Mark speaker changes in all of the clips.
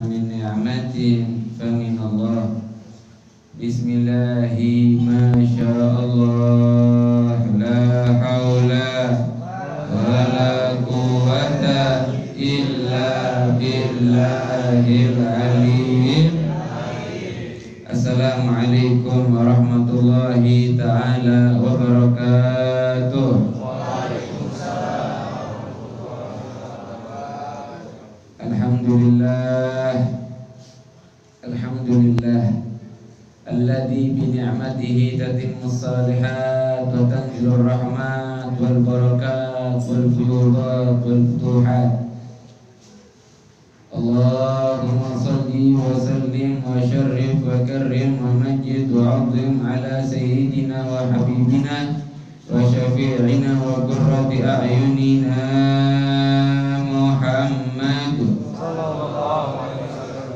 Speaker 1: min ni'matin famin Allah. Bismillahi masyaallah, la haula wala quwwata illa billahil aliyyil. Assalamualaikum warahmatullahi ta'ala wabarakatuh. Alhamdulillah alladzi bi ni'matihi tatimmus shalihat wa tanzilur rahmat wal barakat wal fuyudat wal futuhat. Allahumma salli wa sallim wa syarrif wa karrim wa majid wa azim ala sayyidina wa habibina wa syafi'ina wa qurrati a'yunina Muhammad sallallahu alaihi wasallam.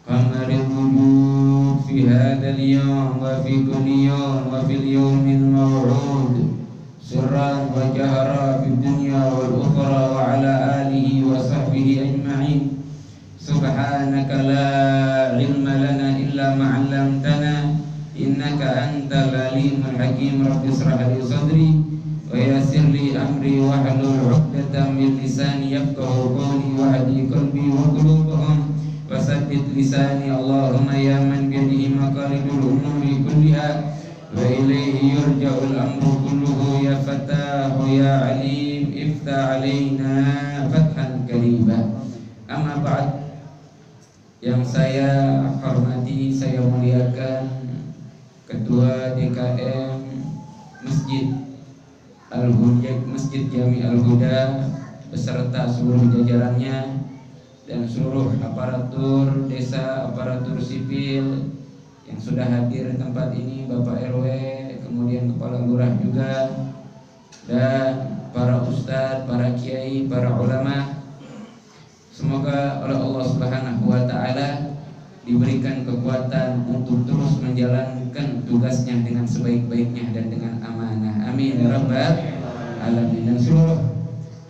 Speaker 1: Qamaril wujud fi hadzal yawm wa fi kulli yawm wa fil yawmil maw'ud sirran wa jahra fid dunya wal ukhra wa ala alihi wa sahbihi ajma'in. Subhanaka la ilma lana illa ma 'allamtana innaka antal alimul hakim. Rabbi ishrah li sadri wa yassir li amri wahlul 'uqdatam min lisani yafqahu qawli wahdi qalbi wa qulubahum wa saddid lisani. Allahumma ya man biyadihi maqalidul umuri kulliha wa ilayhi yurja'ul amru kulluhu ya Fattahu ya Alim iftah alaina fathan kariba. Amma ba'd. Yang saya hormati, saya muliakan Ketua DKM Masjid Al-Huda, Masjid Jami Al-Huda beserta seluruh jajarannya dan seluruh aparatur desa, aparatur sipil yang sudah hadir di tempat ini, Bapak RW, kemudian Kepala Lurah juga, dan para ustadz, para kiai, para ulama. Semoga oleh Allah Subhanahu wa ta'ala diberikan kekuatan untuk terus menjalankan tugasnya dengan sebaik-baiknya dan dengan amanah. Amin ya rabbal alamin. Dan seluruh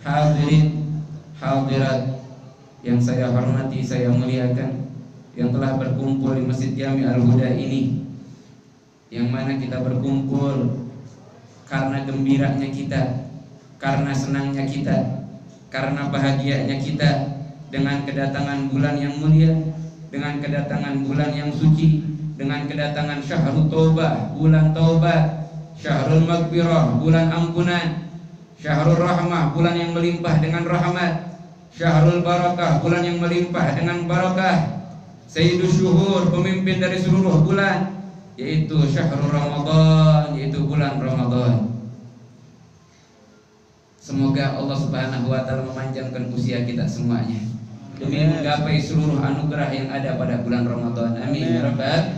Speaker 1: hadirin hadirat yang saya hormati, saya muliakan, yang telah berkumpul di Masjid Jami Al-Huda ini, yang mana kita berkumpul karena gembiranya kita, karena senangnya kita, karena bahagianya kita dengan kedatangan bulan yang mulia, dengan kedatangan bulan yang suci, dengan kedatangan syahrul taubah, bulan taubat, syahrul maghfirah, bulan ampunan, syahrul rahmah, bulan yang melimpah dengan rahmat, syahrul barakah, bulan yang melimpah dengan barakah, sayyidus syuhur, pemimpin dari seluruh bulan, yaitu syahrul Ramadan, yaitu bulan Ramadan. Semoga Allah Subhanahu wa ta'ala memanjangkan usia kita semuanya demi menggapai seluruh anugerah yang ada pada bulan Ramadan. Amin ya rabbal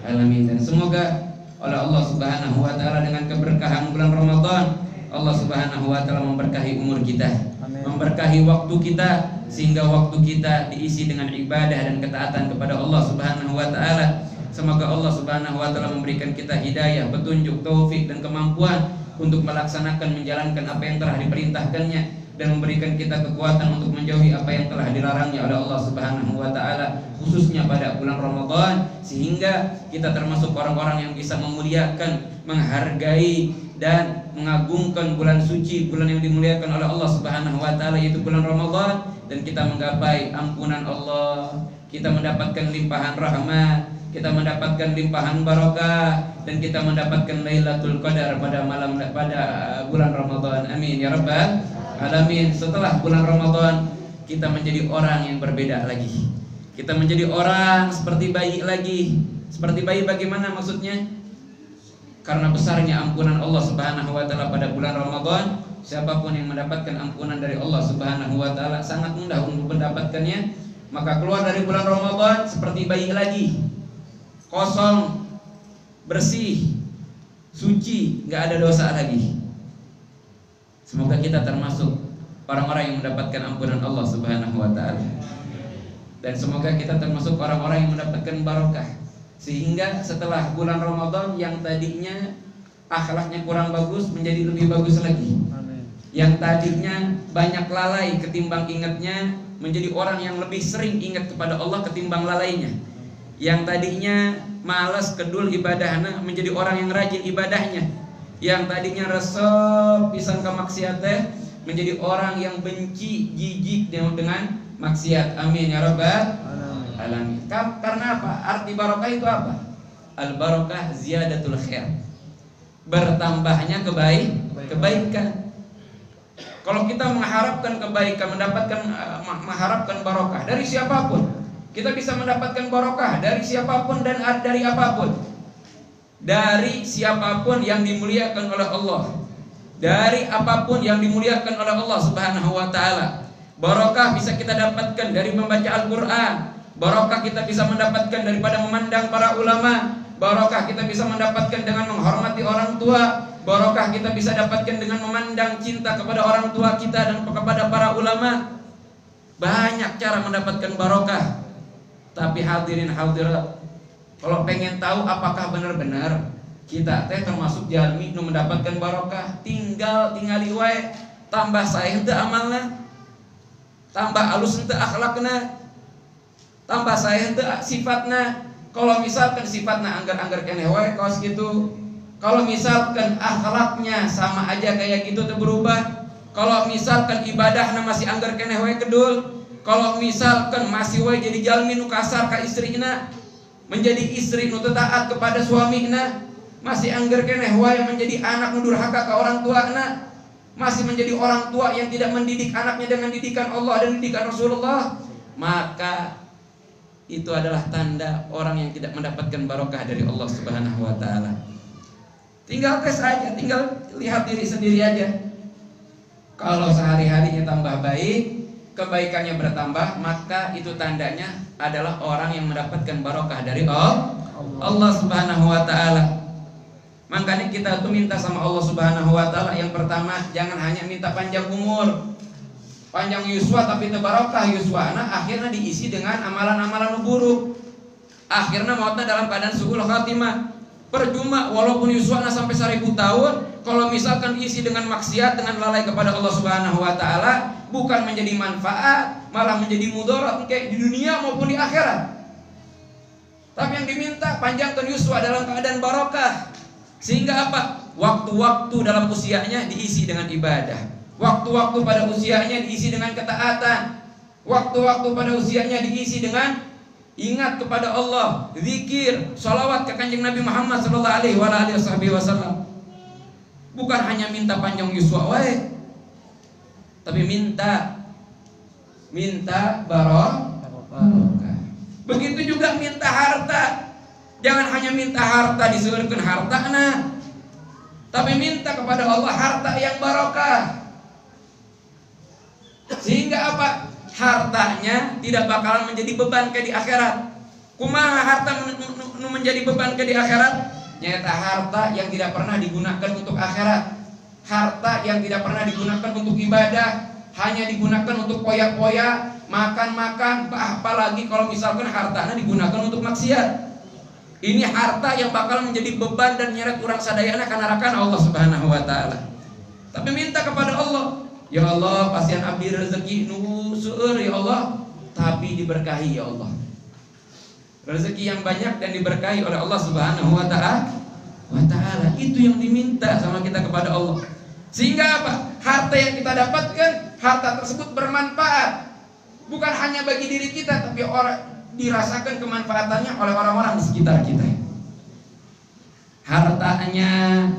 Speaker 1: alamin. Dan semoga oleh Allah Subhanahu wa ta'ala dengan keberkahan bulan Ramadan, Allah Subhanahu wa ta'ala memberkahi umur kita, memberkahi waktu kita, sehingga waktu kita diisi dengan ibadah dan ketaatan kepada Allah Subhanahu wa ta'ala. Semoga Allah Subhanahu wa ta'ala memberikan kita hidayah, petunjuk, taufik dan kemampuan untuk melaksanakan, menjalankan apa yang telah diperintahkannya, dan memberikan kita kekuatan untuk menjauhi apa yang telah dilarangnya oleh Allah Subhanahu wa ta'ala, khususnya pada bulan Ramadan, sehingga kita termasuk orang-orang yang bisa memuliakan, menghargai dan mengagungkan bulan suci, bulan yang dimuliakan oleh Allah Subhanahu wa ta'ala, yaitu bulan Ramadan, dan kita menggapai ampunan Allah, kita mendapatkan limpahan rahmat, kita mendapatkan limpahan barakah, dan kita mendapatkan Lailatul Qadar pada bulan Ramadan. Amin ya rabbal alamin. Setelah bulan Ramadan kita menjadi orang yang berbeda lagi. Kita menjadi orang seperti bayi lagi. Seperti bayi bagaimana maksudnya? Karena besarnya ampunan Allah Subhanahu wa ta'ala pada bulan Ramadan, siapapun yang mendapatkan ampunan dari Allah Subhanahu wa ta'ala sangat mudah untuk mendapatkannya. Maka keluar dari bulan Ramadan seperti bayi lagi, kosong, bersih, suci, gak ada dosa lagi. Semoga kita termasuk orang-orang yang mendapatkan ampunan Allah Subhanahu wa ta'ala. Dan semoga kita termasuk orang-orang yang mendapatkan barokah, sehingga setelah bulan Ramadan yang tadinya akhlaknya kurang bagus menjadi lebih bagus lagi. Amin. Yang tadinya banyak lalai ketimbang ingatnya menjadi orang yang lebih sering ingat kepada Allah ketimbang lalainya. Yang tadinya malas kedul ibadahna menjadi orang yang rajin ibadahnya. Yang tadinya resep pisan ka maksiat teh menjadi orang yang benci, jijik dengan maksiat. Amin ya rabbal alamin. Karena apa? Arti barokah itu apa? Al barokah ziyadatul khair. Bertambahnya kebaikan. Kalau kita mengharapkan kebaikan, mengharapkan barokah dari siapapun, kita bisa mendapatkan barokah dari siapapun dan dari apapun. Dari siapapun yang dimuliakan oleh Allah, dari apapun yang dimuliakan oleh Allah Subhanahu wa taala. Barokah bisa kita dapatkan dari membaca Al-Qur'an. Barokah kita bisa mendapatkan daripada memandang para ulama. Barokah kita bisa mendapatkan dengan menghormati orang tua. Barokah kita bisa dapatkan dengan memandang cinta kepada orang tua kita dan kepada para ulama. Banyak cara mendapatkan barokah. Tapi hadirin hadirat, kalau pengen tahu apakah benar-benar kita teh termasuk jalmi nu mendapatkan barokah, tinggali wae, tambah saeh teu amalna, tambah alus teu akhlakna, tambah saeh teu sifatna. Kalau misalkan sifatna anggar-anggar keneh wae kaos gitu, kalau misalkan akhlaknya sama aja kayak gitu teu berubah, kalau misalkan ibadahna masih anggar keneh wae kedul, kalau misalkan masih wae jadi jalmi nu kasar ka istrina, menjadi istri nu teu taat kepada suamina, masih anggar keneh wae menjadi anak nu durhaka ka orang tuana, masih menjadi orang tua yang tidak mendidik anaknya dengan didikan Allah dan didikan Rasulullah, maka itu adalah tanda orang yang tidak mendapatkan barokah dari Allah Subhanahu wa taala. Tinggal tes aja, tinggal lihat diri sendiri aja. Kalau sehari-harinya tambah baik, kebaikannya bertambah, maka itu tandanya adalah orang yang mendapatkan barokah dari Allah Subhanahu wa taala. Makanya kita tuh minta sama Allah Subhanahu wa taala, yang pertama jangan hanya minta panjang umur, panjang yuswa tapi teu barokah yuswana, akhirnya diisi dengan amalan-amalan buruk. Akhirnya mautna dalam keadaan suul khatimah. Percuma walaupun yuswana sampai 1000 tahun, kalau misalkan diisi dengan maksiat, dengan lalai kepada Allah Subhanahu wa taala, bukan menjadi manfaat, malah menjadi mudarat kayak di dunia maupun di akhirat. Tapi yang diminta panjangkan yuswa dalam keadaan barokah. Sehingga apa? Waktu-waktu dalam usianya diisi dengan ibadah. Waktu-waktu pada usianya diisi dengan ketaatan. Waktu-waktu pada usianya diisi dengan ingat kepada Allah, zikir, salawat ke kanjeng Nabi Muhammad sallallahu alaihi wasallam. Bukan hanya minta panjang yuswa wae, tapi minta barokah. Begitu juga minta harta. Jangan hanya minta harta disuruhkeun hartana, tapi minta kepada Allah harta yang barokah. Sehingga apa? Hartanya tidak bakalan menjadi beban ke di akhirat. Kumaha harta menjadi beban ke di akhirat? Nyata harta yang tidak pernah digunakan untuk akhirat. Harta yang tidak pernah digunakan untuk ibadah, hanya digunakan untuk poya-poya, makan-makan, apalagi kalau misalkan hartanya digunakan untuk maksiat. Ini harta yang bakal menjadi beban dan nyeret urang sadayana kana rakan Allah Subhanahu wa taala. Tapi minta kepada Allah, ya Allah, pasian abdi rezeki nu seueur ya Allah, tapi diberkahi ya Allah. Rezeki yang banyak dan diberkahi oleh Allah Subhanahu wa taala. Itu yang diminta sama kita kepada Allah. Sehingga apa? Harta yang kita dapatkan, harta tersebut bermanfaat. Bukan hanya bagi diri kita, tapi dirasakan kemanfaatannya oleh orang-orang di sekitar kita. Hartanya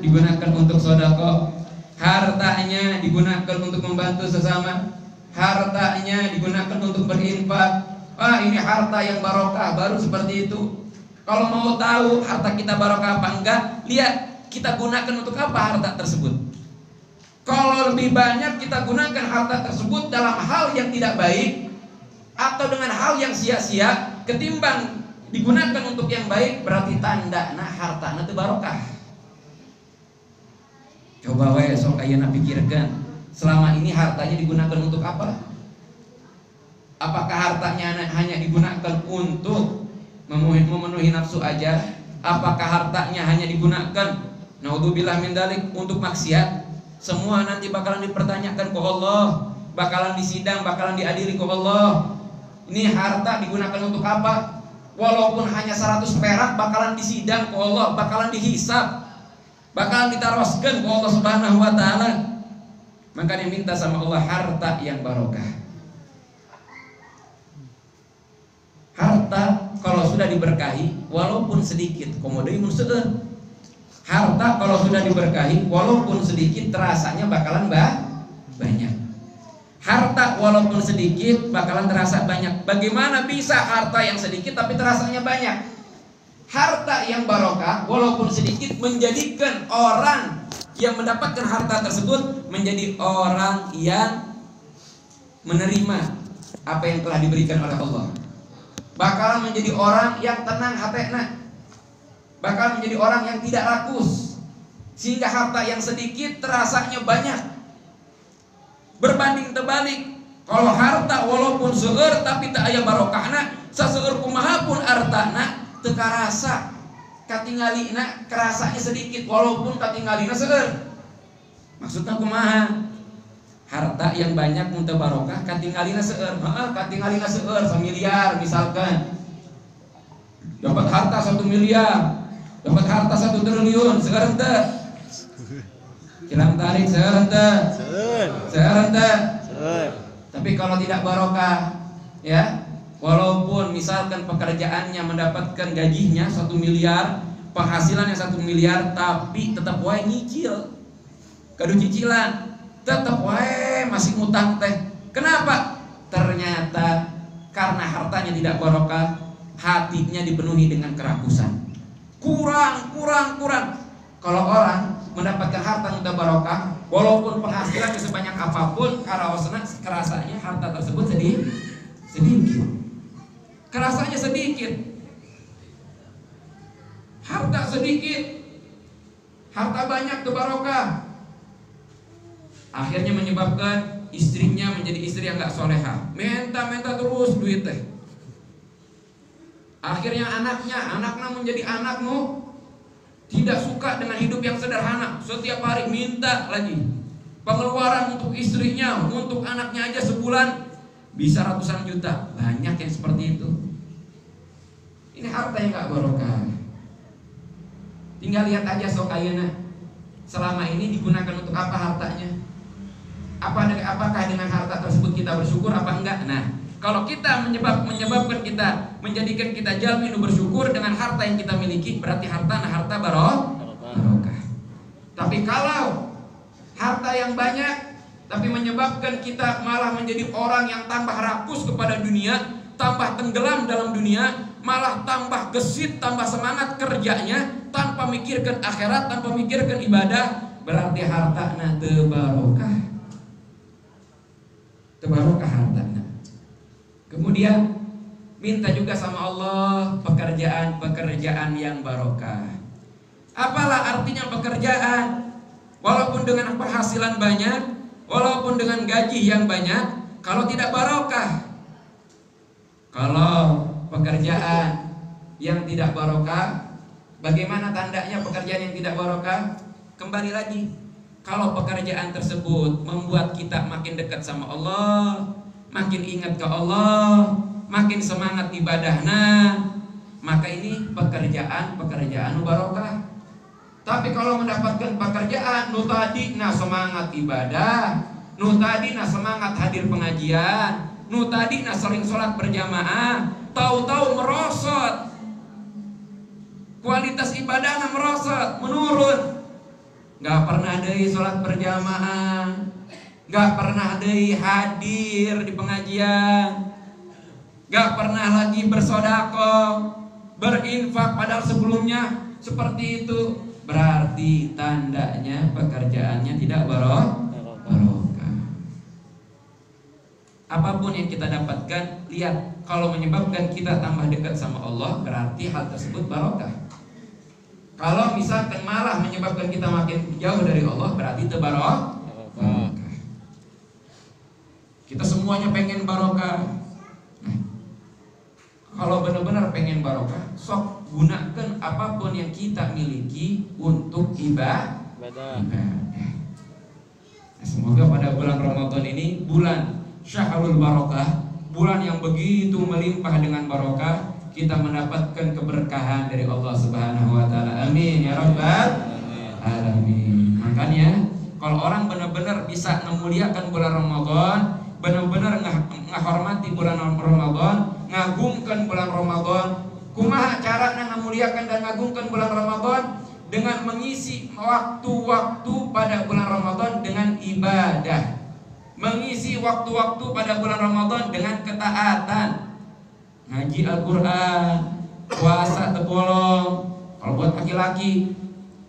Speaker 1: digunakan untuk sedekah, hartanya digunakan untuk membantu sesama, hartanya digunakan untuk berinfak. Ini harta yang barokah, baru seperti itu. Kalau mau tahu harta kita barokah apa enggak, lihat kita gunakan untuk apa harta tersebut. Kalau lebih banyak kita gunakan harta tersebut dalam hal yang tidak baik atau dengan hal yang sia-sia ketimbang digunakan untuk yang baik, berarti tanda hartana teu barokah. Coba wae sok ayeuna pikirkan, selama ini hartanya digunakan untuk apa? Apakah hartanya hanya digunakan untuk memenuhi nafsu aja? Apakah hartanya hanya digunakan, naudzubillah min dzalik, untuk maksiat? Semua nanti bakalan dipertanyakan ke Allah. bakalan disidang, bakalan diadili ke Allah. Ini harta digunakan untuk apa? Walaupun hanya 100 perak bakalan disidang ke Allah, bakalan dihisab, bakalan ditaroskan ke Allah Subhanahu wa taala. Makanya minta sama Allah harta yang barokah. Harta kalau sudah diberkahi walaupun sedikit, komodai mun seueur. Harta kalau sudah diberkahi walaupun sedikit terasanya bakalan banyak. Harta walaupun sedikit bakalan terasa banyak. Bagaimana bisa harta yang sedikit tapi terasanya banyak? Harta yang barokah walaupun sedikit menjadikan orang yang mendapatkan harta tersebut menjadi orang yang menerima apa yang telah diberikan oleh Allah. Bakalan menjadi orang yang tenang hatena. Bakalan menjadi orang yang tidak rakus. Sehingga harta yang sedikit terasanya banyak. Berbanding terbalik, kalau harta walaupun seueur tapi tak aya barokahna, saseueur kumaha pun hartana teu karasa. Katingalina kerasanya sedikit walaupun katingalina seueur. Maksudna kumaha? Harta yang banyak mun teu barokah katingalina seueur. Heeh, katingalina seueur 1 miliar misalkan. Dapat harta 1 miliar, dapat harta 1 triliun, seueur teu? Kilang tarik seueur teu? Seueur teu? Tapi kalau tidak barokah, ya, walaupun misalkan pekerjaannya mendapatkan gajinya 1 miliar, penghasilannya 1 miliar, tapi tetap wae nyicil, kadu cicilan, tetap wae masih ngutang teh. Kenapa? Ternyata karena hartanya tidak barokah, hatinya dipenuhi dengan kerakusan. Kurang. Kalau orang mendapatkan harta yang barokah, walaupun penghasilannya sebanyak apapun, kerasanya harta tersebut sedikit. Kerasanya sedikit. Harta sedikit, harta banyak tuh barokah. Akhirnya menyebabkan istrinya menjadi istri yang gak soleha. Minta terus duit teh. Akhirnya anaknya menjadi anakmu tidak suka dengan hidup yang sederhana. Setiap hari minta lagi. Pengeluaran untuk istrinya, untuk anaknya aja sebulan bisa ratusan juta. Banyak yang seperti itu. Ini harta yang gak barokah. Tinggal lihat aja sok ayeuna. Selama ini digunakan untuk apa hartanya? Apakah dengan harta tersebut kita bersyukur apa enggak? Nah, kalau kita menyebabkan kita, menjadikan kita jalmi nu bersyukur dengan harta yang kita miliki, berarti harta barokah. Tapi kalau harta yang banyak tapi menyebabkan kita malah menjadi orang yang tambah rakus kepada dunia, tambah tenggelam dalam dunia, malah tambah gesit, tambah semangat kerjanya, tanpa mikirkan akhirat, tanpa mikirkan ibadah, berarti hartana teu barokah. Teu barokah hartana. Kemudian minta juga sama Allah pekerjaan yang barokah. Apalah artinya pekerjaan? Walaupun dengan penghasilan banyak, walaupun dengan gaji yang banyak, kalau tidak barokah. Kalau pekerjaan yang tidak barokah, bagaimana tandanya pekerjaan yang tidak barokah? Kembali lagi, kalau pekerjaan tersebut membuat kita makin dekat sama Allah, makin ingat ke Allah, makin semangat ibadahna, maka ini pekerjaan barokah. Tapi kalau mendapatkan pekerjaan nu tadina semangat ibadah, nu tadina semangat hadir pengajian, nu tadina sering sholat berjamaah, tahu-tahu merosot, kualitas ibadahnya merosot, menurun. Gak pernah deui sholat berjamaah, gak pernah deui hadir di pengajian, gak pernah lagi bersedekah, berinfak padahal sebelumnya seperti itu. Berarti tandanya pekerjaannya tidak barokah. Apapun yang kita dapatkan, lihat, kalau menyebabkan kita tambah dekat sama Allah, berarti hal tersebut barokah. Kalau misalkan malah menyebabkan kita makin jauh dari Allah, berarti itu barokah. Kita semuanya pengen barokah. Nah, kalau benar-benar pengen barokah, sok gunakan apapun yang kita miliki untuk ibadah. Semoga pada bulan Ramadan ini bulan Syahrul Barokah, bulan yang begitu melimpah dengan barokah, kita mendapatkan keberkahan dari Allah Subhanahu wa taala. Amin ya rabbal alamin. Makanya kalau orang benar-benar bisa memuliakan bulan Ramadan, benar-benar menghormati bulan Ramadan, ngagungkan bulan Ramadan, kumaha caranya memuliakan dan ngagungkan bulan Ramadan? Dengan mengisi waktu-waktu pada bulan Ramadan dengan ibadah, mengisi waktu-waktu pada bulan Ramadan dengan ketaatan, ngaji Al-Quran, puasa tergolong. Kalau buat laki-laki,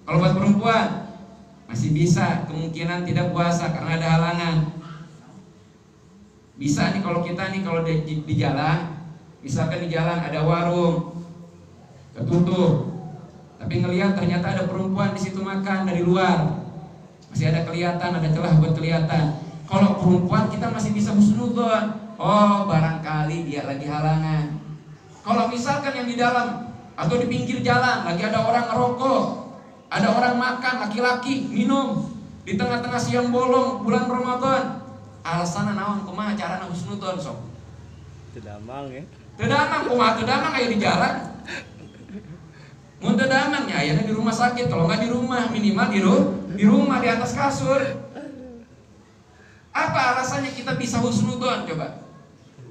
Speaker 1: kalau buat perempuan masih bisa, kemungkinan tidak puasa karena ada halangan. Bisa nih kalau kita nih kalau di jalan, misalkan di jalan ada warung ketutup, tapi ngelihat ternyata ada perempuan di situ makan dari luar, masih ada kelihatan, ada celah buat kelihatan. Kalau perempuan kita masih bisa husnudzon, oh barangkali dia lagi halangan. Kalau misalkan yang di dalam atau di pinggir jalan lagi ada orang ngerokok, ada orang makan, laki-laki minum di tengah-tengah siang bolong bulan Ramadan, alasanna naon kumaha carana husnudzon sok?
Speaker 2: Teu damang ya.
Speaker 1: Teu damang kumaha teu damang aya di jalan. Mun teu damang nya aya di rumah sakit, kalau enggak di rumah minimal di rumah di atas kasur. Apa alasannya kita bisa husnudzon coba?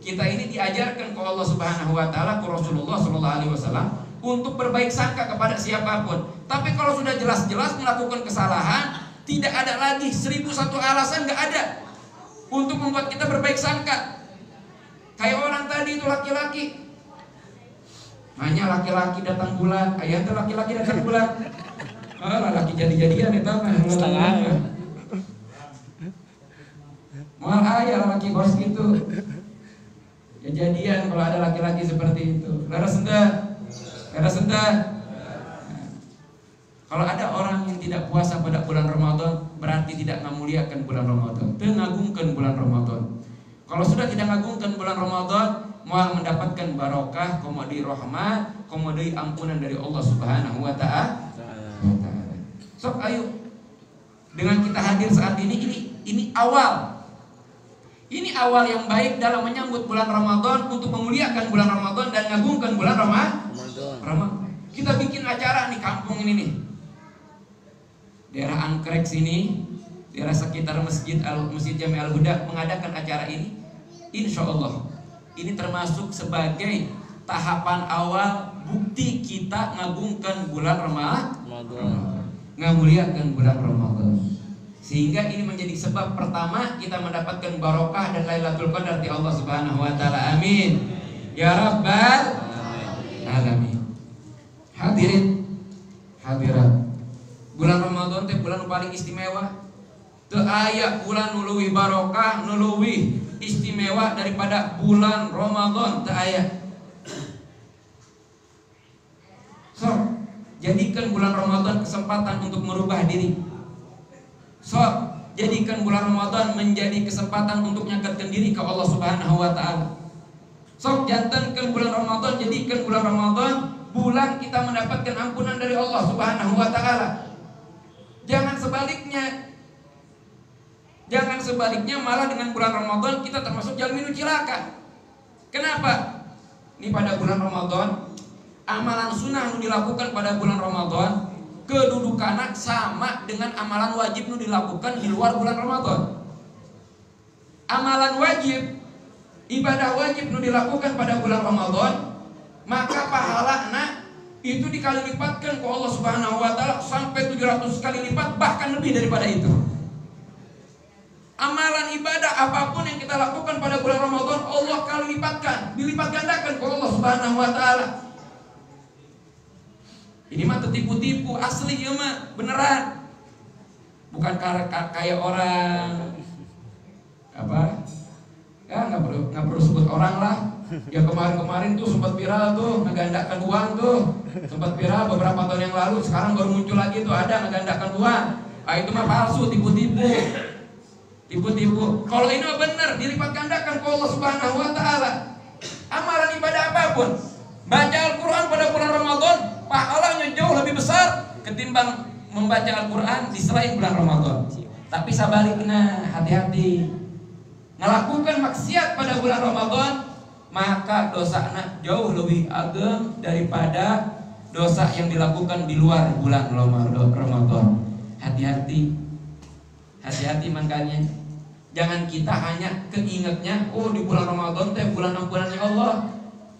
Speaker 1: Kita ini diajarkan ke Allah Subhanahu wa taala, ke Rasulullah sallallahu alaihi wasallam untuk berbaik sangka kepada siapapun. Tapi kalau sudah jelas-jelas melakukan kesalahan, tidak ada lagi 1001 alasan, nggak ada untuk membuat kita berbaik sangka. Kayak orang tadi itu laki-laki, hanya laki-laki datang bulan, ayah itu laki-laki datang bulan. Laki jadi-jadian itu kan setengah. Mal ayah laki bos gitu. Kejadian kalau ada laki-laki seperti itu. Laras sendah. Kalau ada orang yang tidak puasa pada bulan Ramadan, berarti tidak memuliakan bulan Ramadan, mengagungkan bulan Ramadan. Kalau sudah tidak mengagungkan bulan Ramadan, mau mendapatkan barokah, komodi rahmat, komodi ampunan dari Allah Subhanahu wa taala. Sok ayo. Dengan kita hadir saat ini awal. Ini awal yang baik dalam menyambut bulan Ramadan untuk memuliakan bulan Ramadan dan mengagungkan bulan Ramadan. Kita bikin acara di kampung ini nih. Daerah Angkrek sini, daerah sekitar Masjid Jami Al-Huda mengadakan acara ini. Insya Allah ini termasuk sebagai tahapan awal bukti kita ngagungkan bulan Ramadan, ngamuliakan bulan Ramadan. Sehingga ini menjadi sebab pertama kita mendapatkan barokah dan Lailatul Qadar di Allah Subhanahu wa taala. Amin. Ya Rabbal alamin. Hadirin, hadirat. Bulan Ramadan teh bulan paling istimewa. Teu aya bulan nu leuwih barokah, nu leuwih istimewa daripada bulan Ramadan, teu aya. So, jadikan bulan Ramadan kesempatan untuk merubah diri. So, jadikan bulan Ramadan menjadi kesempatan untuk nyangkatkan diri ke Allah Subhanahu wa taala. So, jantankan bulan Ramadan, jadikan bulan Ramadan bulan kita mendapatkan ampunan dari Allah Subhanahu wa taala. Jangan sebaliknya. Jangan sebaliknya, malah dengan bulan Ramadan kita termasuk jalminu cilaka. Kenapa? Ini pada bulan Ramadan amalan sunnah yang dilakukan pada bulan Ramadan kedudukannya sama dengan amalan wajib yang dilakukan di luar bulan Ramadan. Amalan wajib, ibadah wajib yang dilakukan pada bulan Ramadan, maka pahalanya itu dikali lipatkan ke Allah Subhanahu wa taala sampai 700 kali lipat, bahkan lebih daripada itu. Amalan ibadah apapun yang kita lakukan pada bulan Ramadan, Allah kali lipatkan, dilipat gandakan ke Allah Subhanahu wa taala. Ini mah tipu-tipu, asli ya mah, beneran. Bukan kayak orang apa? Ya nggak perlu sebut orang lah. Ya kemarin tuh sempat viral tuh ngegandakan uang tuh, sempat viral beberapa tahun yang lalu. Sekarang baru muncul lagi tuh ada ngegandakan uang. Itu mah palsu, tipu-tipu. Kalau ini mah benar, dilipat gandakan ke Allah Subhanahu wa taala. Amalan ibadah apapun, baca Al-Quran pada bulan Ramadan, pahalanya jauh lebih besar ketimbang membaca Al-Quran di selain bulan Ramadan. Tapi sabalikna, hati-hati. Ngelakukan maksiat pada bulan Ramadan, maka dosana jauh lebih ageng daripada dosa yang dilakukan di luar bulan Ramadan. Hati-hati. Hati-hati makanya. Jangan kita hanya keingetnya, oh di bulan Ramadan teh bulan ampunannya Allah.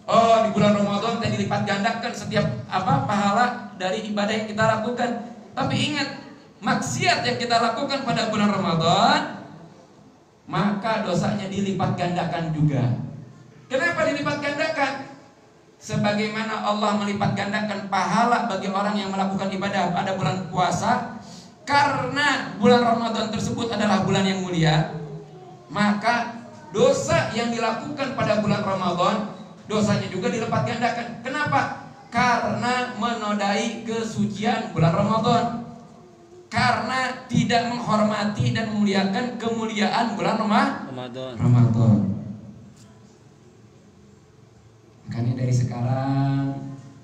Speaker 1: Oh di bulan Ramadan teh dilipat gandakan setiap pahala dari ibadah yang kita lakukan. Tapi ingat, maksiat yang kita lakukan pada bulan Ramadan, maka dosanya dilipat gandakan juga. Kenapa dilipat gandakan? Sebagaimana Allah melipat gandakan pahala bagi orang yang melakukan ibadah pada bulan puasa, karena bulan Ramadan tersebut adalah bulan yang mulia, maka dosa yang dilakukan pada bulan Ramadan, dosanya juga dilipat gandakan. Kenapa? Karena menodai kesucian bulan Ramadan, karena tidak menghormati dan memuliakan kemuliaan bulan Ramadan. Makanya dari sekarang,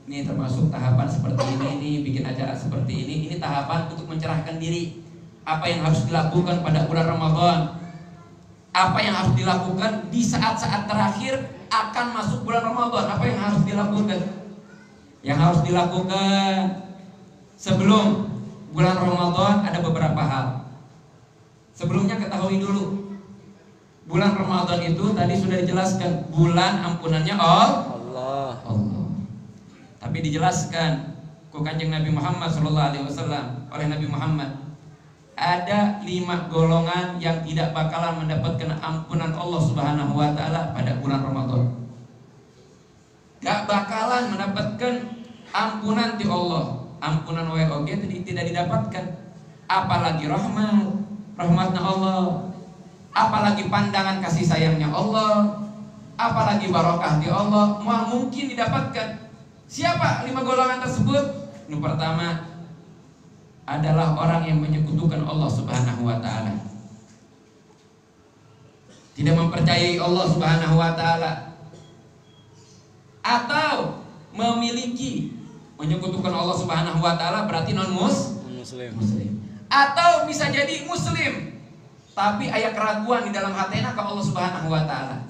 Speaker 1: ini termasuk tahapan seperti ini, bikin acara seperti ini tahapan untuk mencerahkan diri. Apa yang harus dilakukan pada bulan Ramadan, apa yang harus dilakukan di saat-saat terakhir akan masuk bulan Ramadan, apa yang harus dilakukan? Yang harus dilakukan sebelum bulan Ramadan ada beberapa hal. Sebelumnya ketahui dulu, bulan Ramadan itu tadi sudah dijelaskan bulan ampunannya Allah. Tapi dijelaskan ku Kanjeng Nabi Muhammad SAW, oleh Nabi Muhammad, ada 5 golongan yang tidak bakalan mendapatkan ampunan Allah Subhanahu wa taala pada bulan Ramadan. Gak bakalan mendapatkan ampunan di Allah. Ampunan WOG tidak didapatkan. Apalagi rahmatnya Allah, apalagi pandangan kasih sayangnya Allah, apalagi barokah di Allah, mungkin didapatkan. Siapa 5 golongan tersebut? Yang pertama adalah orang yang menyekutukan Allah Subhanahu wa taala, tidak mempercayai Allah Subhanahu wa taala, atau memiliki menyekutukan Allah Subhanahu wa taala berarti muslim. Atau bisa jadi muslim tapi aya keraguan di dalam hatinya ke Allah Subhanahu wa taala.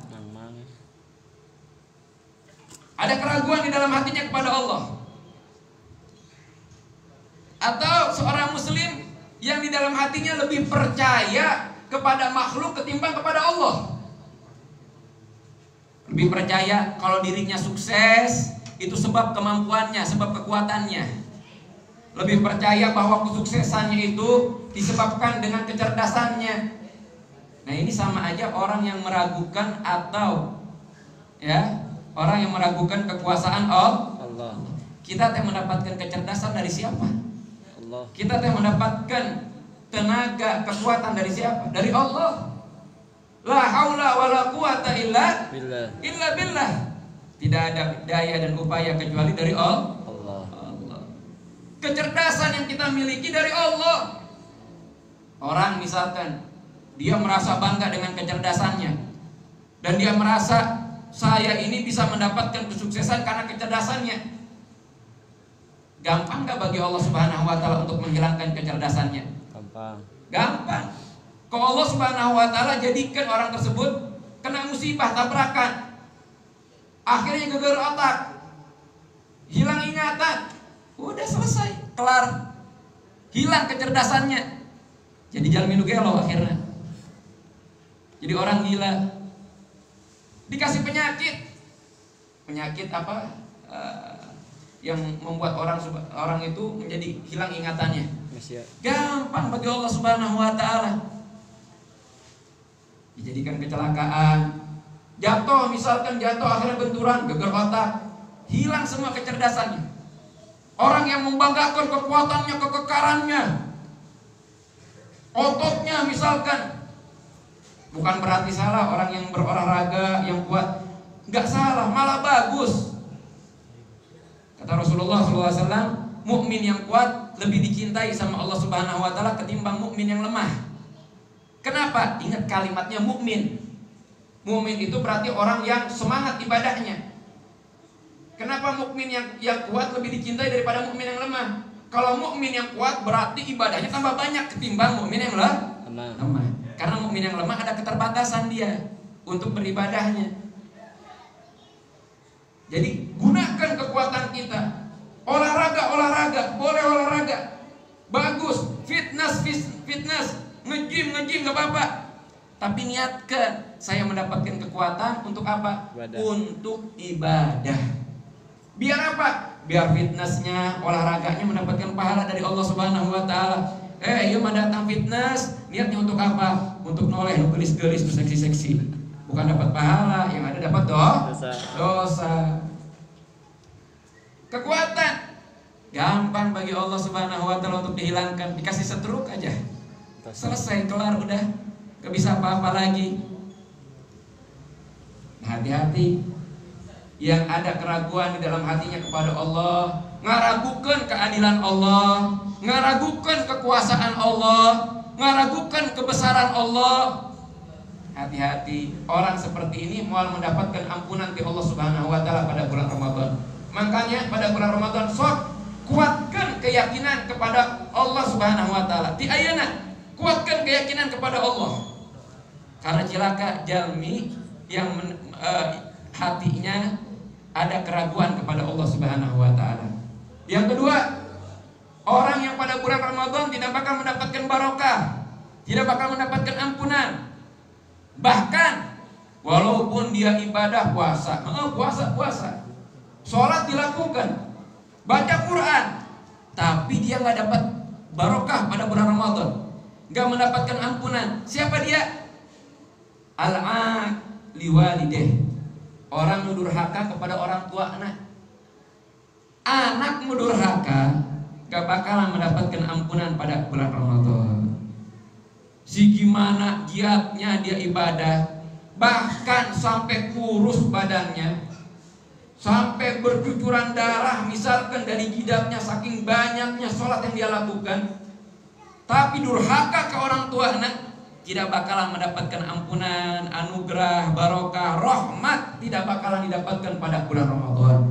Speaker 1: Ada keraguan di dalam hatinya kepada Allah. Atau seorang muslim yang di dalam hatinya lebih percaya kepada makhluk ketimbang kepada Allah. Lebih percaya kalau dirinya sukses itu sebab kemampuannya, sebab kekuatannya. Lebih percaya bahwa kesuksesannya itu disebabkan dengan kecerdasannya. Nah, ini sama aja orang yang meragukan atau orang yang meragukan kekuasaan Allah. Kita teh mendapatkan kecerdasan dari siapa? Allah. Kita teh mendapatkan tenaga, kekuatan dari siapa? Dari Allah. La haula wala quwata illa billah. Tidak ada daya dan upaya kecuali dari Allah. Kecerdasan yang kita miliki dari Allah. Orang misalkan dia merasa bangga dengan kecerdasannya, dan dia merasa saya ini bisa mendapatkan kesuksesan karena kecerdasannya. Gampang gak bagi Allah Subhanahu wa taala untuk menghilangkan kecerdasannya? Gampang. Kalau Allah Subhanahu wa taala jadikan orang tersebut kena musibah, tabrakan, akhirnya geger otak, hilang ingatan, udah selesai, kelar, hilang kecerdasannya, jadi jalan minu gelo akhirnya. Jadi orang gila, dikasih penyakit apa yang membuat orang itu menjadi hilang ingatannya. Gampang bagi Allah Subhanahu wa taala. Dijadikan kecelakaan, jatuh misalkan, akhirnya benturan, geger otak, hilang semua kecerdasannya. Orang yang membanggakan kekuatannya, kekekarannya, ototnya misalkan, bukan berarti salah orang yang berolahraga yang kuat, nggak salah, malah bagus. Kata Rasulullah SAW, mukmin yang kuat lebih dicintai sama Allah Subhanahu wa taala ketimbang mukmin yang lemah. Kenapa? Ingat kalimatnya mukmin. Mukmin itu berarti orang yang semangat ibadahnya. Kenapa mukmin yang kuat lebih dicintai daripada mukmin yang lemah? Kalau mukmin yang kuat berarti ibadahnya tambah banyak ketimbang mukmin yang lemah.
Speaker 3: lemah. Karena mukmin yang lemah ada keterbatasan dia untuk beribadahnya. Jadi gunakan kekuatan kita. Olahraga, boleh olahraga. Bagus, fitness, nge-gym gak apa-apa. Tapi niatkan, saya mendapatkan kekuatan untuk apa?
Speaker 2: Ibadah.
Speaker 3: Untuk ibadah. Biar apa? Biar fitnessnya, olahraganya mendapatkan pahala dari Allah Subhanahu wa taala. Iya mah datang fitness, niatnya untuk apa? Untuk noleh, gelis-gelis, seksi-seksi. Bukan dapat pahala, yang ada dapat dosa. Kekuatan gampang bagi Allah Subhanahu wa taala untuk dihilangkan. Dikasih stroke aja. Selesai, kelar, udah. Gak bisa apa-apa lagi. Hati-hati. Yang ada keraguan di dalam hatinya kepada Allah, ngaragukan keadilan Allah, ngaragukan kekuasaan Allah, ngaragukan kebesaran Allah. Hati-hati, orang seperti ini mau mendapatkan ampunan di Allah Subhanahu wa taala pada bulan Ramadan. Makanya pada bulan Ramadan sok kuatkan keyakinan kepada Allah Subhanahu wa taala. Ti ayeuna kuatkan keyakinan kepada Allah. Karena cilaka jalmi yang hatinya ada keraguan kepada Allah Subhanahu wa taala. Yang kedua, orang yang pada bulan Ramadan tidak bakal mendapatkan barokah, tidak bakal mendapatkan ampunan. Bahkan walaupun dia ibadah puasa, sholat dilakukan, baca Quran, tapi dia nggak dapat barokah pada bulan Ramadan, nggak mendapatkan ampunan. Siapa dia? Al-aq liwalideh, orang mendurhaka kepada orang tua anak mendurhaka gak bakalan mendapatkan ampunan pada bulan Ramadan. Si gimana giatnya dia ibadah, bahkan sampai kurus badannya, sampai bercucuran darah misalkan dari jidatnya saking banyaknya sholat yang dia lakukan, tapi durhaka ke orang tua tidak bakalan mendapatkan ampunan, anugerah, barokah, rahmat tidak bakalan didapatkan pada bulan Ramadan.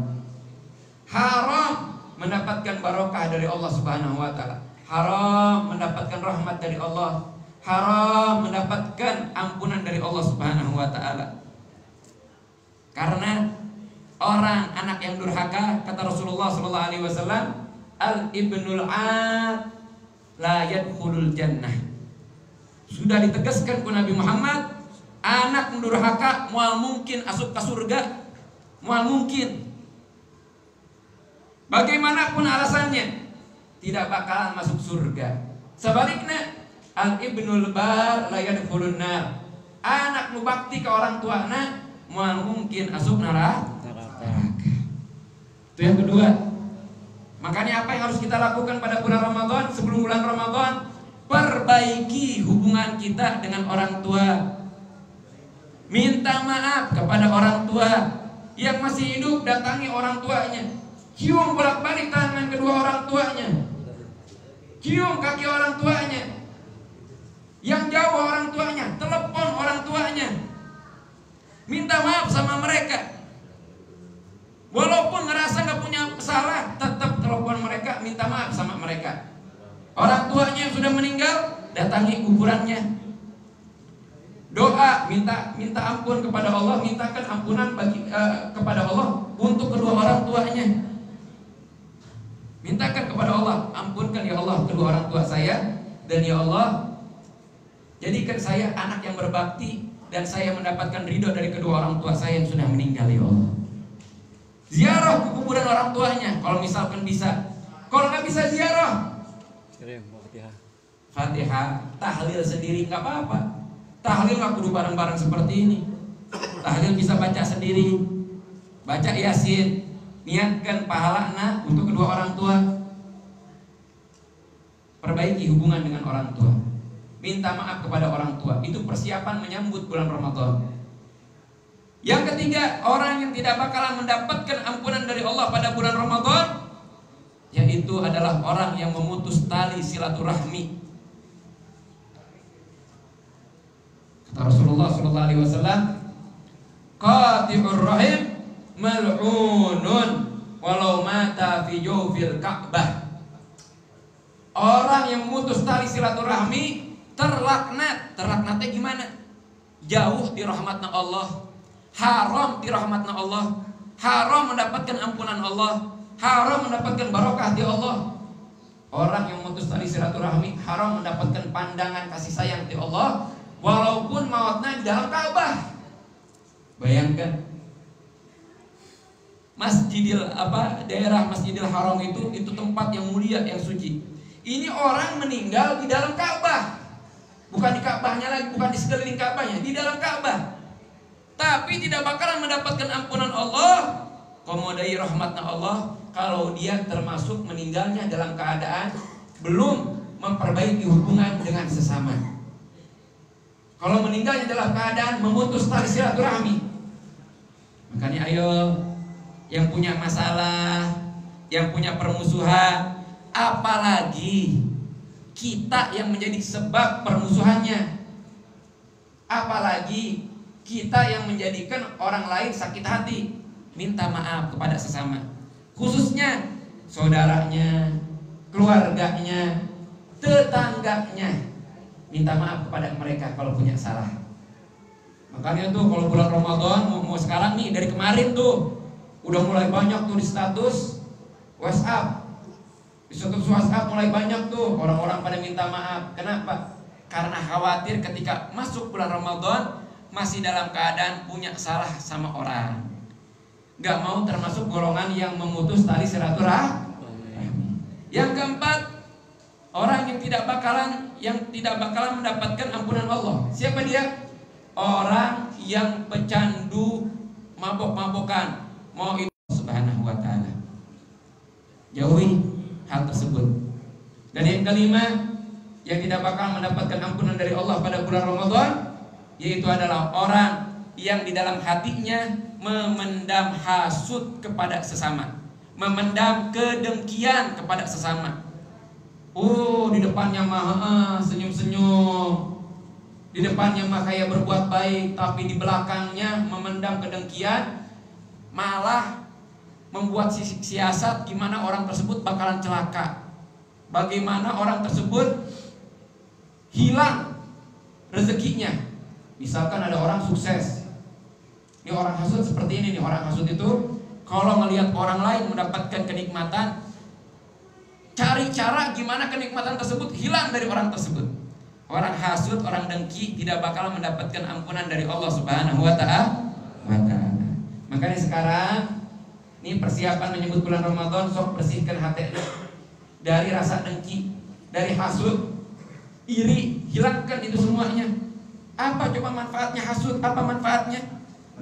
Speaker 3: Haram mendapatkan barokah dari Allah Subhanahu wa taala. Haram mendapatkan rahmat dari Allah. Haram mendapatkan ampunan dari Allah Subhanahu wa taala. Karena orang anak yang durhaka, kata Rasulullah sallallahu alaihi wasallam, al-ibnul 'aq la yadkhulul jannah. Sudah ditegaskan ke Nabi Muhammad, anak mendurhaka mual mungkin asup ke surga, mual mungkin. Bagaimanapun alasannya, tidak bakalan masuk surga. Sebaliknya, al-ibnul bar la yadkhulun nar. Anak nu bakti ke orang tuana mual mungkin asup neraka. Itu yang kedua. Makanya apa yang harus kita lakukan pada bulan Ramadan? Sebelum bulan Ramadan, perbaiki hubungan kita dengan orang tua. Minta maaf kepada orang tua. Yang masih hidup datangi orang tuanya, cium bolak-balik tangan kedua orang tuanya, cium kaki orang tuanya. Yang jauh orang tuanya, telepon orang tuanya, minta maaf sama mereka. Walaupun ngerasa gak punya salah, tetap telepon mereka, minta maaf sama mereka. Orang tuanya yang sudah meninggal, datangi kuburannya. Doa, minta ampun kepada Allah, mintakan ampunan kepada Allah untuk kedua orang tuanya. Mintakan kepada Allah, ampunkan ya Allah kedua orang tua saya, dan ya Allah jadikan saya anak yang berbakti, dan saya mendapatkan ridho dari kedua orang tua saya yang sudah meninggal ya Allah. Ziarah ke kuburan orang tuanya kalau misalkan bisa. Kalau nggak bisa ziarah, Fatihah, tahlil sendiri nggak apa-apa. Tahlil nggak kudu bareng-bareng seperti ini. Tahlil bisa baca sendiri, baca Yasin, niatkan pahalana untuk kedua orang tua. Perbaiki hubungan dengan orang tua, minta maaf kepada orang tua. Itu persiapan menyambut bulan Ramadan. Yang ketiga, orang yang tidak bakalan mendapatkan ampunan dari Allah pada bulan Ramadan, yaitu adalah orang yang memutus tali silaturahmi. Kata Rasulullah SAW, qati'ur rahim mal'unun walau mata fi jawfil Ka'bah. Orang yang memutus tali silaturahmi terlaknatnya gimana? Jauh di rahmatna Allah, haram di rahmatna Allah, haram mendapatkan ampunan Allah, haram mendapatkan barokah di Allah. Orang yang memutus tali silaturahmi haram mendapatkan pandangan kasih sayang di Allah, walaupun mautnya di dalam Ka'bah. Bayangkan daerah Masjidil Haram itu tempat yang mulia, yang suci. Ini orang meninggal di dalam Ka'bah. Bukan di Ka'bahnya lagi, bukan di sekeliling Ka'bahnya, di dalam Ka'bah. Tapi tidak bakalan mendapatkan ampunan Allah, komodai rahmatna Allah, kalau dia termasuk meninggalnya dalam keadaan belum memperbaiki hubungan dengan sesama. Kalau meninggalnya dalam keadaan memutus tali silaturahmi. Makanya ayo, yang punya masalah, yang punya permusuhan, apalagi kita yang menjadi sebab permusuhannya, apalagi kita yang menjadikan orang lain sakit hati, minta maaf kepada sesama, khususnya saudaranya, keluarganya, tetangganya, minta maaf kepada mereka kalau punya salah. Makanya tuh kalau bulan Ramadan mau sekarang nih, dari kemarin tuh udah mulai banyak tuh di status WhatsApp. Di status WhatsApp mulai banyak tuh orang-orang pada minta maaf. Kenapa? Karena khawatir ketika masuk bulan Ramadan masih dalam keadaan punya salah sama orang. Gak mau termasuk golongan yang memutus tali silaturahmi. Yang keempat, orang yang tidak bakalan mendapatkan ampunan Allah. Siapa dia? Orang yang pecandu, mabok-mabokan, mau itu Subhanahu wa ta'ala. Jauhi hal tersebut. Dan yang kelima, yang tidak bakal mendapatkan ampunan dari Allah pada bulan Ramadan, yaitu adalah orang yang di dalam hatinya memendam hasud kepada sesama, memendam kedengkian kepada sesama. Di depannya mah senyum-senyum, di depannya mah kayak berbuat baik, tapi di belakangnya memendam kedengkian, malah membuat siasat gimana orang tersebut bakalan celaka, bagaimana orang tersebut hilang rezekinya. Misalkan ada orang sukses, ini orang hasud seperti ini nih. Orang hasud itu kalau ngelihat orang lain mendapatkan kenikmatan, cari cara gimana kenikmatan tersebut hilang dari orang tersebut. Orang hasud, orang dengki tidak bakal mendapatkan ampunan dari Allah Subhanahu wa ta'ala. Makanya sekarang ini persiapan menyebut bulan Ramadan, sok bersihkan hati dari rasa dengki, dari hasud, iri, hilangkan itu semuanya. Apa coba manfaatnya hasud? Apa manfaatnya?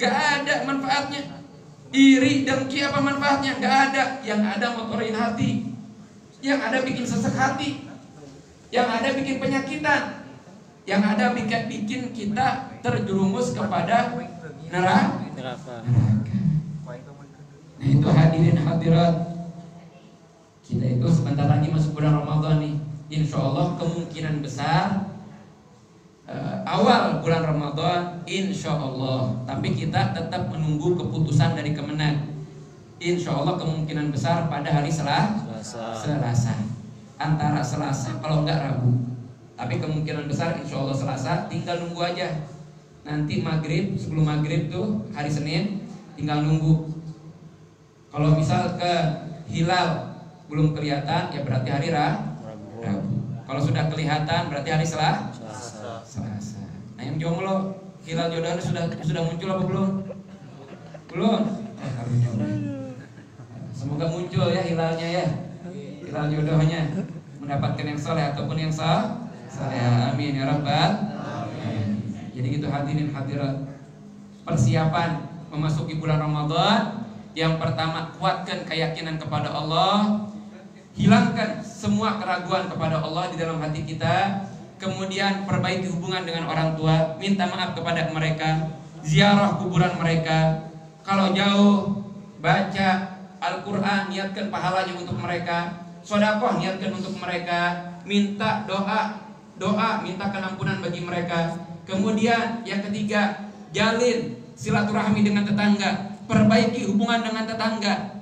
Speaker 3: Gak ada manfaatnya. Iri, dengki, apa manfaatnya? Gak ada. Yang ada motorin hati, yang ada bikin sesek hati, yang ada bikin penyakitan, yang ada bikin kita terjerumus kepada neraka. Nah itu hadirin hadirat, kita itu sebentar lagi masuk bulan Ramadan nih. Insya Allah kemungkinan besar awal bulan Ramadan, insya Allah. Tapi kita tetap menunggu keputusan dari Kemenag. Insya Allah kemungkinan besar pada hari Selasa. Antara Selasa, kalau enggak Rabu. Tapi kemungkinan besar insya Allah Selasa. Tinggal nunggu aja. Nanti maghrib, sebelum maghrib tuh hari Senin, tinggal nunggu. Kalau misal ke hilal belum kelihatan, ya berarti hari Rabu. Kalau sudah kelihatan berarti hari Selasa. Nah yang jomblo, hilal jodohnya sudah muncul apa belum? Belum. Semoga muncul ya hilalnya ya. Hilal jodohnya, mendapatkan yang soleh ataupun yang saleh. Amin ya rabbal alamin. Jadi gitu hadirin hadirat, persiapan memasuki bulan Ramadan. Yang pertama, kuatkan keyakinan kepada Allah, hilangkan semua keraguan kepada Allah di dalam hati kita. Kemudian perbaiki hubungan dengan orang tua, minta maaf kepada mereka, ziarah kuburan mereka. Kalau jauh, baca Al-Quran, niatkan pahalanya untuk mereka. Sedekah, niatkan untuk mereka. Minta doa, mintakan ampunan bagi mereka. Kemudian yang ketiga, jalin silaturahmi dengan tetangga, perbaiki hubungan dengan tetangga.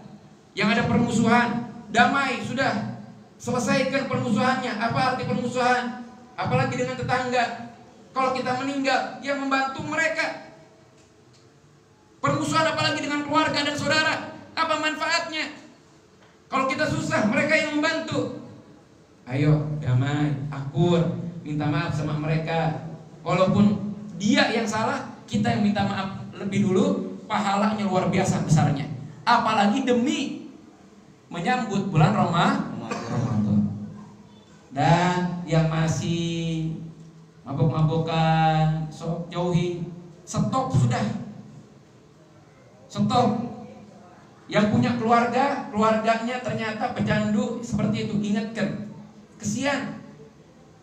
Speaker 3: Yang ada permusuhan, damai, sudah selesaikan permusuhannya. Apa arti permusuhan? apalagi dengan tetangga. Kalau kita meninggal, yang membantu mereka. Permusuhan apalagi dengan keluarga dan saudara, apa manfaatnya? Kalau kita susah, mereka yang membantu. Ayo damai, akur, minta maaf sama mereka. Walaupun dia yang salah, kita yang minta maaf lebih dulu, pahalanya luar biasa besarnya. Apalagi demi menyambut bulan Ramadan. Dan yang masih mabok-mabokan, sok jauhi, stop sudah. Stop. Yang punya keluarga, keluarganya ternyata pecandu seperti itu, ingatkan. Kesian.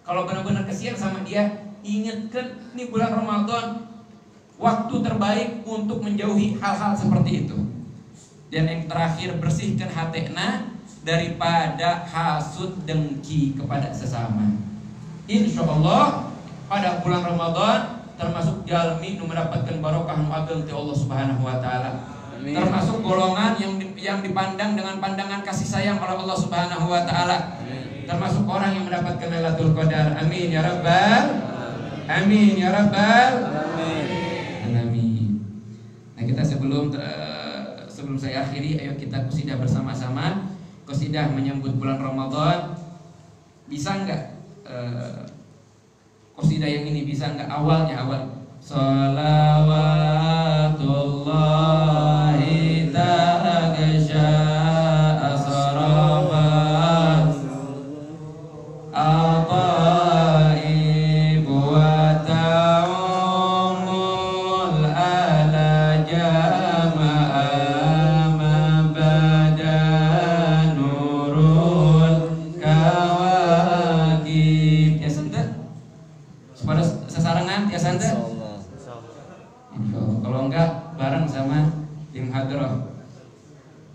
Speaker 3: Kalau benar-benar kesian sama dia, ingatkan, ini bulan Ramadan, waktu terbaik untuk menjauhi hal-hal seperti itu. Dan yang terakhir, bersihkan hatena daripada hasud dengki kepada sesama. Insya Allah pada bulan Ramadan termasuk jalmi nu mendapatkan barokah nu ageng ti Allah Subhanahu wa taala. Termasuk golongan yang dipandang dengan pandangan kasih sayang oleh Allah Subhanahu wa taala. Termasuk orang yang mendapatkan Lailatul Qadar. Amin ya rabbal amin ya rabbal alamin. Nah, kita sebelum saya akhiri, ayo kita qasidah bersama-sama. Qasidah menyambut bulan Ramadan. Bisa enggak qasidah yang ini bisa enggak awal Salawatullahi taghsha asrabat ataib wa ta'umul ala jama'a mabada nurul kawakib. Ya santa pada sesarengan ya santa. Kalau enggak bareng sama tim hadrah,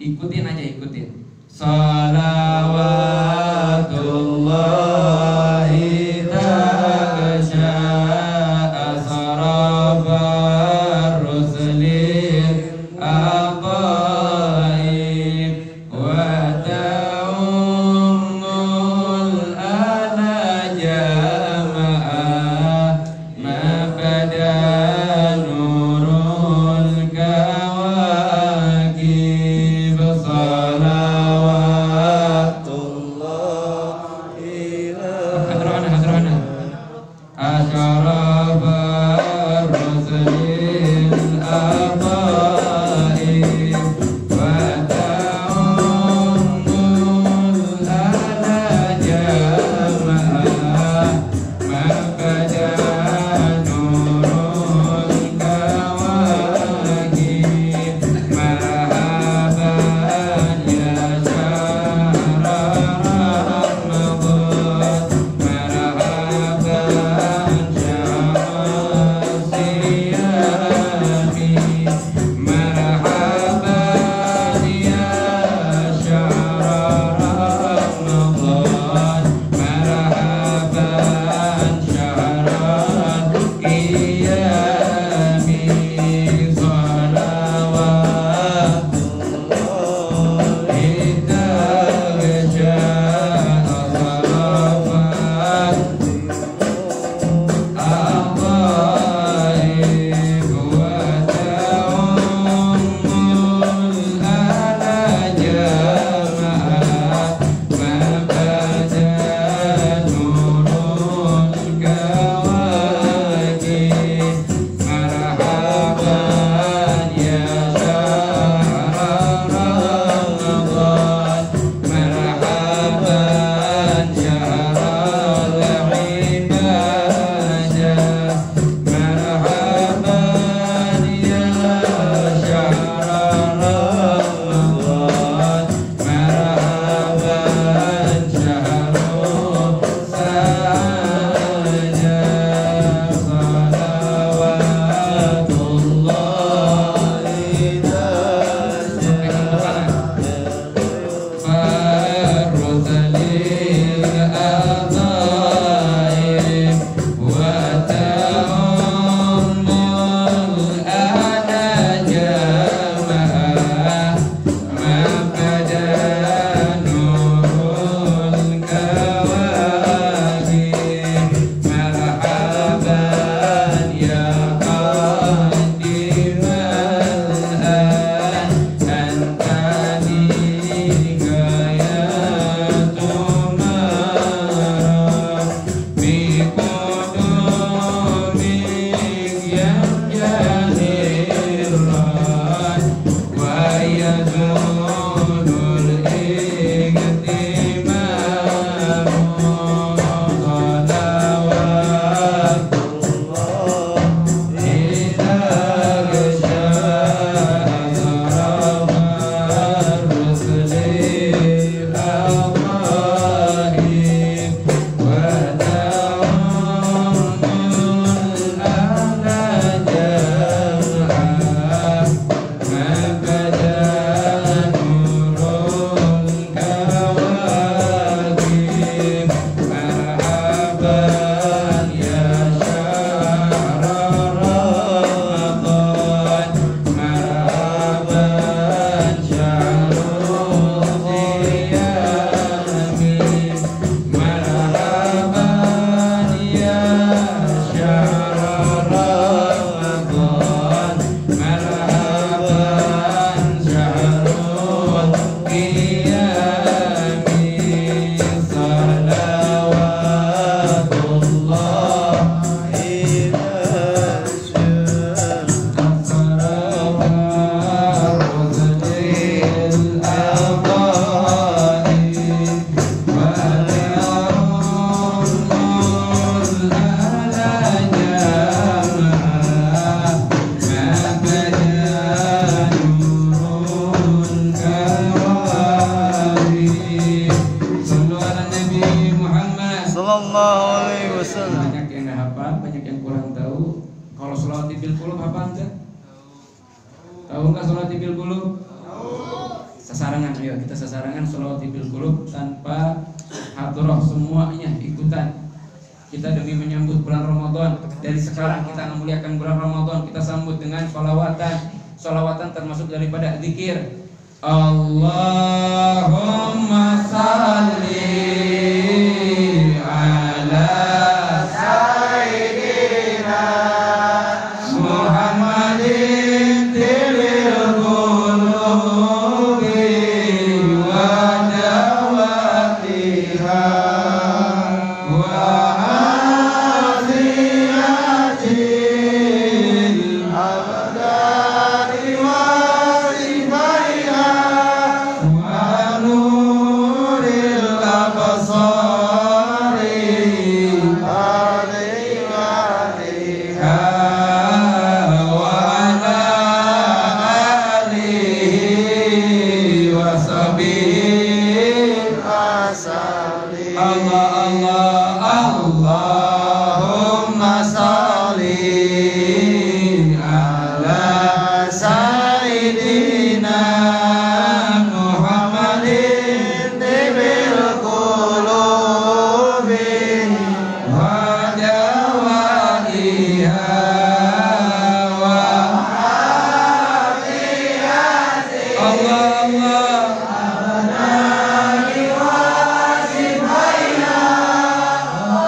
Speaker 3: ikutin aja, ikutin. Salawatullahi taghsha asrafar rusulil aqaib wa ta'ummul ala jama'a mabada salawatullah sasarangan. Ayo kita sasarangan sholawat bil qulub tanpa hadrah, semuanya ikutan. Kita demi menyambut bulan Ramadan. Dari sekarang kita memuliakan bulan Ramadan. Kita sambut dengan sholawatan. Sholawatan termasuk daripada zikir. Allahumma salli ala sayyidina Muhammadin tibil qulubi wa dawatiha wa aziyatil abdani wa sifaiha wa nuril absari alaiha wa ala alihi wa sahbihi asalli. Allah Allahumma salli ala sayyidina Muhammadin tibil qulubi wa dawaiha wa afiyati. Allah abdani wa sifaiha wa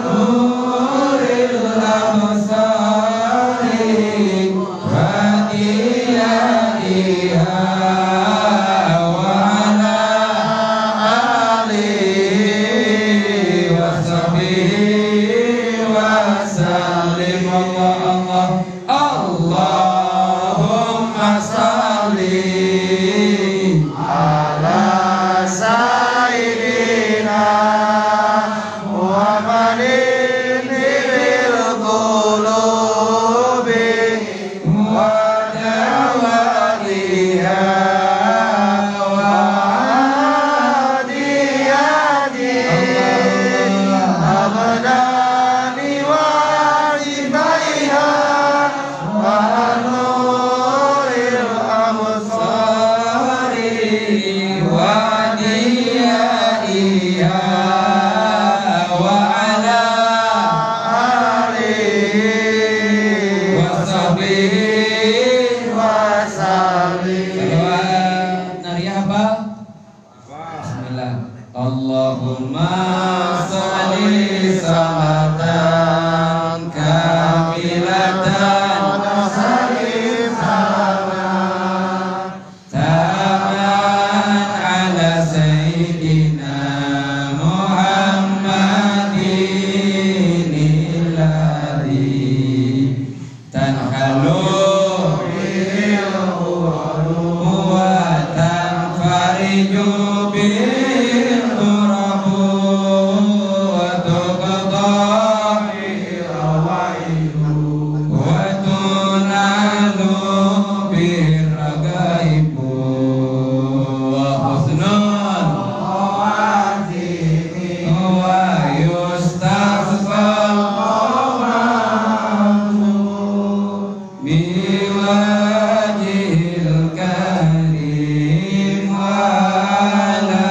Speaker 3: nuril absari wa diyaiha wa ala alihi wa sahbihi wa sallim. Allah Allahumma salli ala sayyidina Muhammadin tibil qulubi wa dawaiha wa hadiyati abdani wa sifaiha wa nuril absari wa diyaiha wa ala alihi wa sahbihi wa sallim. Nariyah apa? Bismillah. Allahumma salli salatan kamilatan wa sallim salaman taman ala sayyidina Muhammadin alladhi tanhalu bil wa tanfariju bil qurabu wa tuqda bihi rawaihu wa tunalu bir ragaibu wa husnul khawatimi wa yustafal qawmahu biwajhil karim wa ala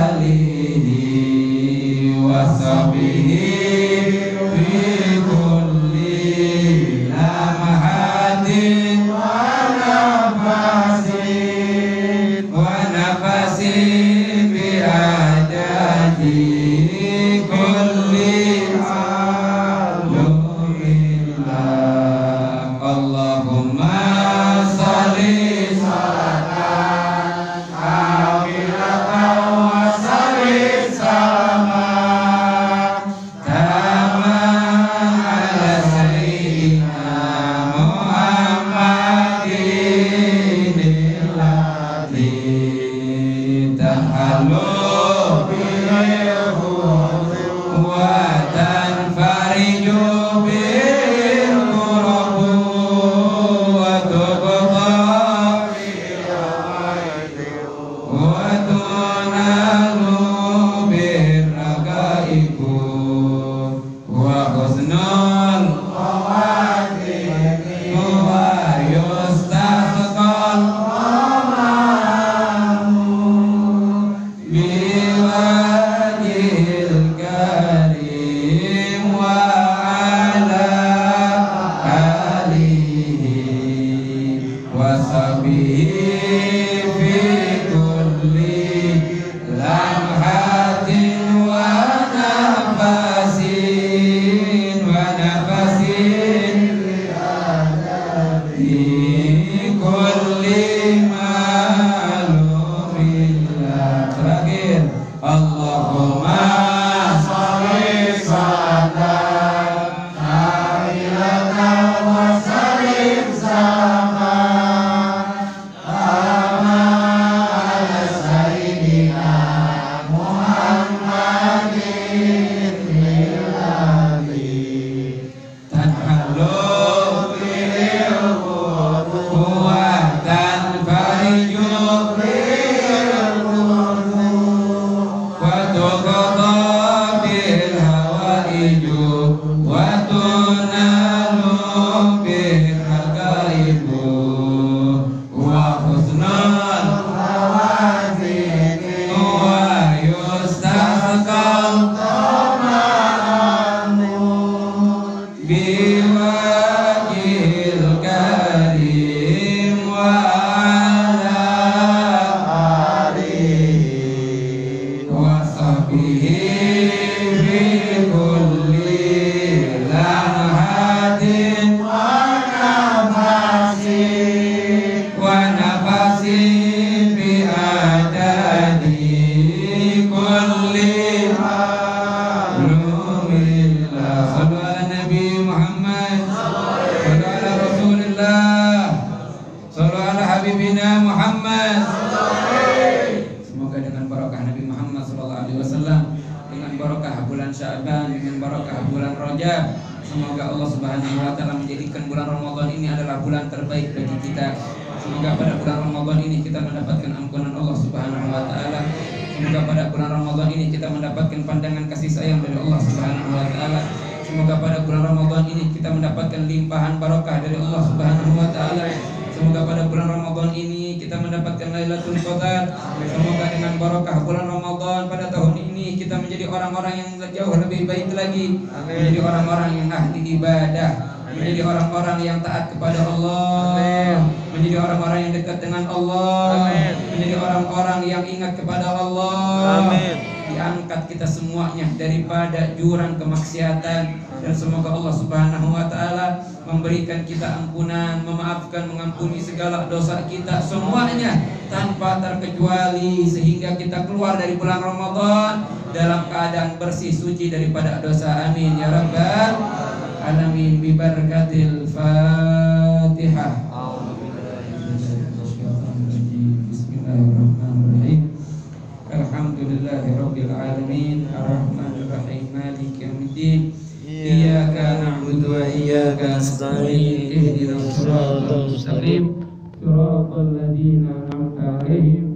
Speaker 3: alihi wa sahbihi fi kulli lamhatin wa nafasin bi adadi kulli alumillah. Allahumma salli salatan kamilatan wa sallim salaman taman ala sayyidina Muhammadin alladhi tanhalu bil wa tanfariju bil qurabu wa tuqda wa tunalu bir ragaibu wa husnul khawatimi wa yustafqal Sya'ban, dengan barakah bulan Rajab. Semoga Allah Subhanahu wa taala menjadikan bulan Ramadan ini adalah bulan terbaik bagi kita. Semoga pada bulan Ramadan ini kita mendapatkan ampunan Allah Subhanahu wa taala. Semoga pada bulan Ramadan ini kita mendapatkan pandangan kasih sayang dari Allah Subhanahu wa taala. Semoga pada bulan Ramadan ini kita mendapatkan limpahan barokah dari Allah Subhanahu wa taala. Semoga pada bulan Ramadan ini kita mendapatkan Lailatul Qadar. Semoga dengan barokah bulan Ramadan pada tahun ini kita menjadi orang-orang yang jauh lebih baik lagi. Menjadi orang-orang yang ahli ibadah, menjadi orang-orang yang taat kepada Allah, menjadi orang-orang yang dekat dengan Allah, menjadi orang-orang yang ingat kepada Allah. Diangkat kita semuanya daripada jurang kemaksiatan, dan semoga Allah Subhanahu wa taala memberikan kita ampunan, memaafkan, mengampuni segala dosa kita semuanya tanpa terkecuali, sehingga kita keluar dari bulan Ramadan dalam keadaan bersih suci daripada dosa. Amin ya rabbal alamin. Bi barakatil Fatihah. Bismillahirrahmanirrahim. Alhamdulillahirabbil alamin, arrahmanir rahim, maliki yaumiddin. Iyyaka na'budu wa iyyaka nasta'in. Ihdinas siratal mustaqim, siratal ladzina an'amta 'alaihim